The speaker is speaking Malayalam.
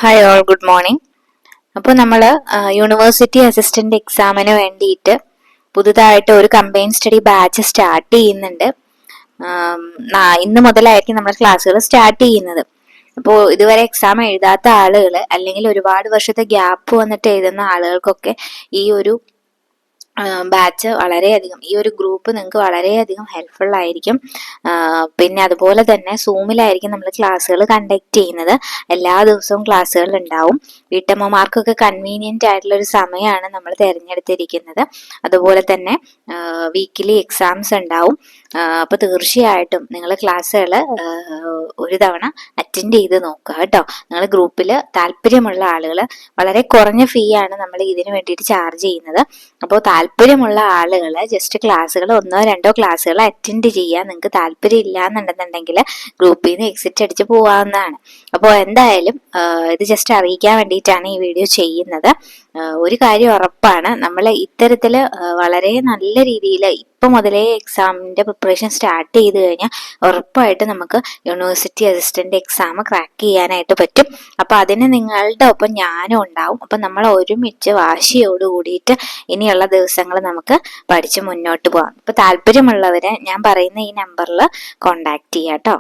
Hi all, good morning. അപ്പോൾ നമ്മൾ യൂണിവേഴ്സിറ്റി അസിസ്റ്റന്റ് എക്സാമിന് വേണ്ടിയിട്ട് പുതുതായിട്ട് ഒരു കമ്പൈൻ സ്റ്റഡി ബാച്ച് സ്റ്റാർട്ട് ചെയ്യുന്നുണ്ട്. ഇന്ന് മുതലായിരിക്കും നമ്മൾ ക്ലാസ്സുകൾ സ്റ്റാർട്ട് ചെയ്യുന്നത്. അപ്പോൾ ഇതുവരെ എക്സാം എഴുതാത്ത ആളുകൾ അല്ലെങ്കിൽ ഒരുപാട് വർഷത്തെ ഗ്യാപ്പ് വന്നിട്ട് എഴുതുന്ന ആളുകൾക്കൊക്കെ ഈ ഒരു ബാച്ച് വളരെയധികം, ഈ ഒരു ഗ്രൂപ്പ് നിങ്ങൾക്ക് വളരെയധികം ഹെൽപ്ഫുൾ ആയിരിക്കും. പിന്നെ അതുപോലെ തന്നെ സൂമിലായിരിക്കും നമ്മൾ ക്ലാസ്സുകൾ കണ്ടക്ട് ചെയ്യുന്നത്. എല്ലാ ദിവസവും ക്ലാസ്സുകൾ ഉണ്ടാവും. വീട്ടമ്മമാർക്കൊക്കെ കൺവീനിയന്റ് ആയിട്ടുള്ള ഒരു സമയമാണ് നമ്മൾ തിരഞ്ഞെടുത്തിരിക്കുന്നത്. അതുപോലെ തന്നെ വീക്കിലി എക്സാംസ് ഉണ്ടാവും. അപ്പോൾ തീർച്ചയായിട്ടും നിങ്ങൾ ക്ലാസ്സുകൾ ഒരു തവണ അറ്റൻഡ് ചെയ്ത് നോക്കുക കേട്ടോ. നിങ്ങൾ ഗ്രൂപ്പിൽ താല്പര്യമുള്ള ആളുകൾ, വളരെ കുറഞ്ഞ ഫീ ആണ് നമ്മൾ ഇതിന് വേണ്ടിയിട്ട് ചാർജ് ചെയ്യുന്നത്. അപ്പോൾ താല്പര്യമുള്ള ആളുകൾ ജസ്റ്റ് ക്ലാസ്സുകൾ 1-2 ക്ലാസ്സുകൾ അറ്റൻഡ് ചെയ്യുക. നിങ്ങൾക്ക് താല്പര്യം ഇല്ല എന്നുണ്ടെന്നുണ്ടെങ്കിൽ ഗ്രൂപ്പിൽ നിന്ന് എക്സിറ്റ് അടിച്ച് പോകാവുന്നതാണ്. അപ്പോൾ എന്തായാലും ഇത് ജസ്റ്റ് അറിയിക്കാൻ വേണ്ടിയിട്ടാണ് ഈ വീഡിയോ ചെയ്യുന്നത്. ഒരു കാര്യം ഉറപ്പാണ്, നമ്മൾ ഇത്തരത്തിൽ വളരെ നല്ല രീതിയിൽ ഇപ്പം മുതലേ എക്സാമിൻ്റെ പ്രിപ്പറേഷൻ സ്റ്റാർട്ട് ചെയ്ത് കഴിഞ്ഞാൽ ഉറപ്പായിട്ട് നമുക്ക് യൂണിവേഴ്സിറ്റി അസിസ്റ്റന്റ് എക്സാം ക്രാക്ക് ചെയ്യാനായിട്ട് പറ്റും. അപ്പം അതിന് നിങ്ങളുടെ ഒപ്പം ഞാനും ഉണ്ടാവും. അപ്പം നമ്മൾ ഒരുമിച്ച് വാശിയോട് കൂടിയിട്ട് ഇനിയുള്ള ദിവസങ്ങൾ നമുക്ക് പഠിച്ച് മുന്നോട്ട് പോകാം. അപ്പോൾ താല്പര്യമുള്ളവരെ ഞാൻ പറയുന്ന ഈ നമ്പറിൽ കോണ്ടാക്ട് ചെയ്യാം കേട്ടോ.